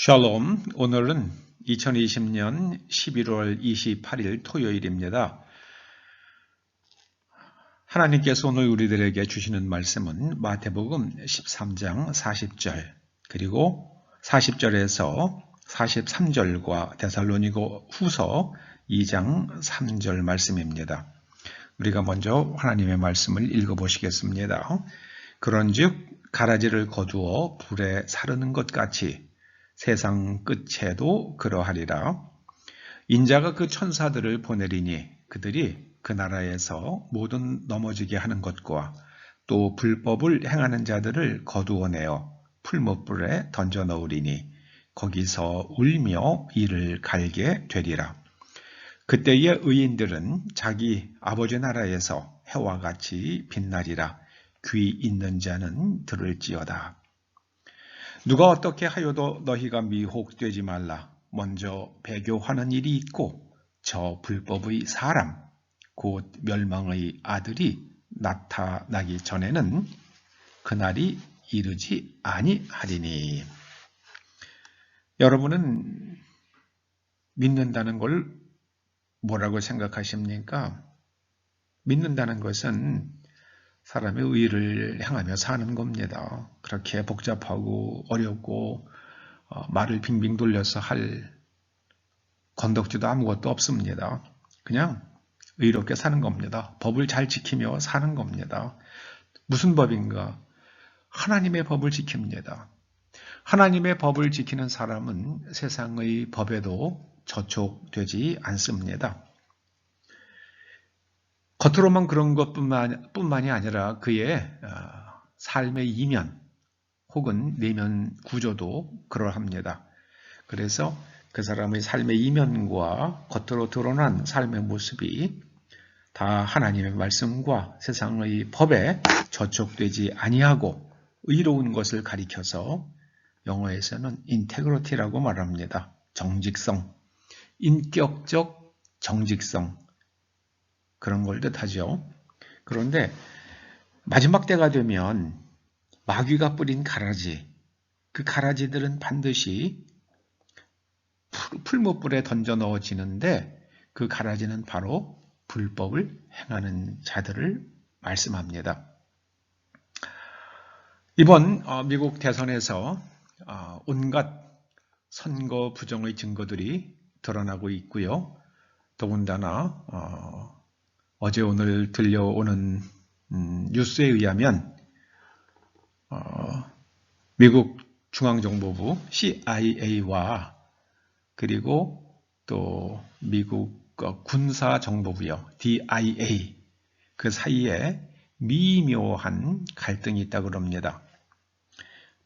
샬롬, 오늘은 2020년 11월 28일 토요일입니다. 하나님께서 오늘 우리들에게 주시는 말씀은 마태복음 13장 40절 그리고 40절에서 43절과 데살로니가 후서 2장 3절 말씀입니다. 우리가 먼저 하나님의 말씀을 읽어보시겠습니다. 그런즉 가라지를 거두어 불에 사르는 것 같이 세상 끝에도 그러하리라. 인자가 그 천사들을 보내리니 그들이 그 나라에서 모든 넘어지게 하는 것과 또 불법을 행하는 자들을 거두어내어 풀못불에 던져 넣으리니 거기서 울며 이를 갈게 되리라. 그때의 의인들은 자기 아버지 나라에서 해와 같이 빛나리라. 귀 있는 자는 들을지어다. 누가 어떻게 하여도 너희가 미혹되지 말라. 먼저 배교하는 일이 있고 저 불법의 사람 곧 멸망의 아들이 나타나기 전에는 그날이 이르지 아니하리니. 여러분은 믿는다는 걸 뭐라고 생각하십니까? 믿는다는 것은 사람의 의를 향하며 사는 겁니다. 그렇게 복잡하고 어렵고 말을 빙빙 돌려서 할 건덕지도 아무것도 없습니다. 그냥 의롭게 사는 겁니다. 법을 잘 지키며 사는 겁니다. 무슨 법인가? 하나님의 법을 지킵니다. 하나님의 법을 지키는 사람은 세상의 법에도 저촉되지 않습니다. 겉으로만 그런 것뿐만이 아니라 그의 삶의 이면 혹은 내면 구조도 그러합니다. 그래서 그 사람의 삶의 이면과 겉으로 드러난 삶의 모습이 다 하나님의 말씀과 세상의 법에 저촉되지 아니하고 의로운 것을 가리켜서 영어에서는 인테그리티라고 말합니다. 정직성, 인격적 정직성, 그런 걸 뜻하죠. 그런데 마지막 때가 되면 마귀가 뿌린 가라지, 그 가라지들은 반드시 풀무불에 던져 넣어지는데 그 가라지는 바로 불법을 행하는 자들을 말씀합니다. 이번 미국 대선에서 온갖 선거 부정의 증거들이 드러나고 있고요. 더군다나 어제 오늘 들려오는 뉴스에 의하면 미국 중앙정보부 CIA와 그리고 또 미국 군사정보부요 DIA 그 사이에 미묘한 갈등이 있다고 합니다.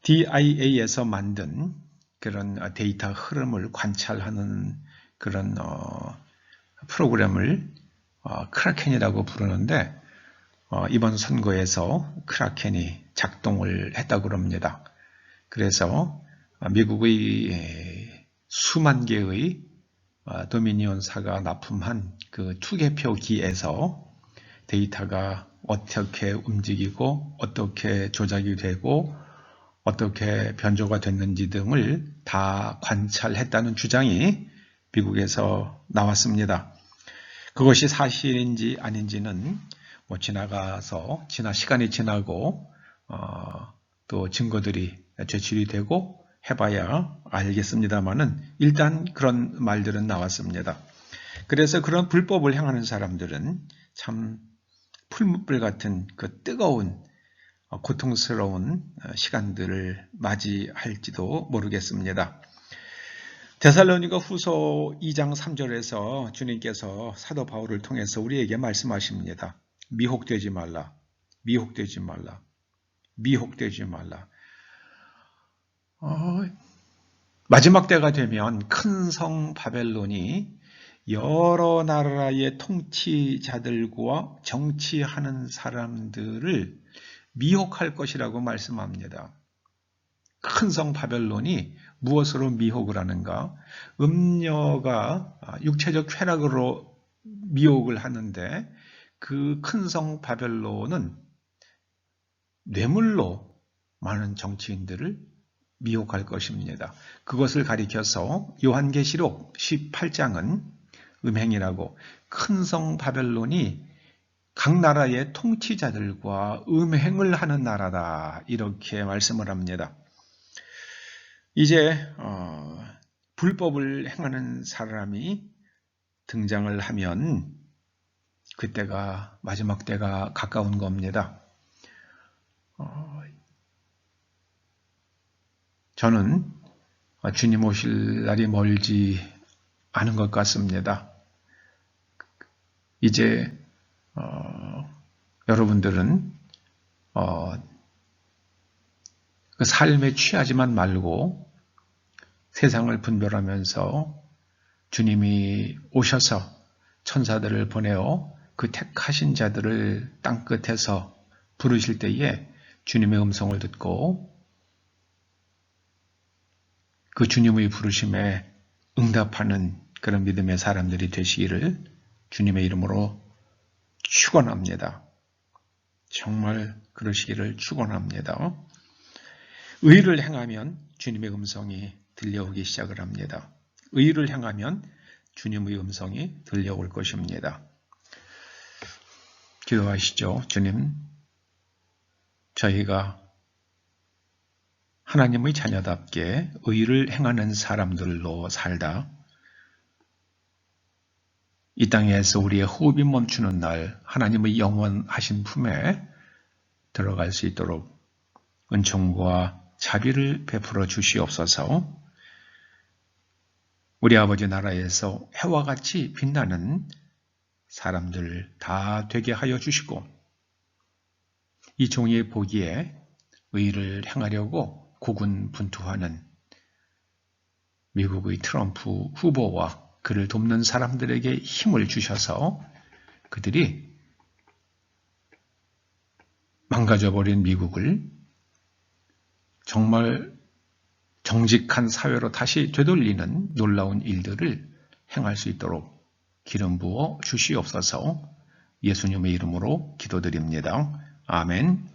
DIA에서 만든 그런 데이터 흐름을 관찰하는 그런 프로그램을 크라켄이라고 부르는데 이번 선거에서 크라켄이 작동을 했다고 합니다. 그래서 미국의 수만 개의 도미니온사가 납품한 그 투개표기에서 데이터가 어떻게 움직이고 어떻게 조작이 되고 어떻게 변조가 됐는지 등을 다 관찰했다는 주장이 미국에서 나왔습니다. 그것이 사실인지 아닌지는 시간이 지나고 또 증거들이 제출이 되고 해봐야 알겠습니다만은 일단 그런 말들은 나왔습니다. 그래서 그런 불법을 행하는 사람들은 참 풀무불 같은 그 뜨거운 고통스러운 시간들을 맞이할지도 모르겠습니다. 데살로니가 후서 2장 3절에서 주님께서 사도 바울을 통해서 우리에게 말씀하십니다. 미혹되지 말라. 미혹되지 말라. 미혹되지 말라. 마지막 때가 되면 큰 성 바벨론이 여러 나라의 통치자들과 정치하는 사람들을 미혹할 것이라고 말씀합니다. 큰 성 바벨론이 무엇으로 미혹을 하는가? 음녀가 육체적 쾌락으로 미혹을 하는데 그 큰 성 바벨론은 뇌물로 많은 정치인들을 미혹할 것입니다. 그것을 가리켜서 요한계시록 18장은 음행이라고 큰 성 바벨론이 각 나라의 통치자들과 음행을 하는 나라다 이렇게 말씀을 합니다. 이제 불법을 행하는 사람이 등장을 하면 그때가 마지막 때가 가까운 겁니다. 저는 주님 오실 날이 멀지 않은 것 같습니다. 이제 여러분들은 그 삶에 취하지만 말고 세상을 분별하면서 주님이 오셔서 천사들을 보내어 그 택하신 자들을 땅끝에서 부르실 때에 주님의 음성을 듣고 그 주님의 부르심에 응답하는 그런 믿음의 사람들이 되시기를 주님의 이름으로 축원합니다. 정말 그러시기를 축원합니다. 의를 행하면 주님의 음성이 들려오기 시작을 합니다. 의를 행하면 주님의 음성이 들려올 것입니다. 기도하시죠. 주님, 저희가 하나님의 자녀답게 의를 행하는 사람들로 살다 이 땅에서 우리의 호흡이 멈추는 날 하나님의 영원하신 품에 들어갈 수 있도록 은총과 자비를 베풀어 주시옵소서. 우리 아버지 나라에서 해와 같이 빛나는 사람들 다 되게 하여 주시고 이 종이 보기에 의를 행하려고 고군분투하는 미국의 트럼프 후보와 그를 돕는 사람들에게 힘을 주셔서 그들이 망가져버린 미국을 정말 정직한 사회로 다시 되돌리는 놀라운 일들을 행할 수 있도록 기름 부어 주시옵소서. 예수님의 이름으로 기도드립니다. 아멘.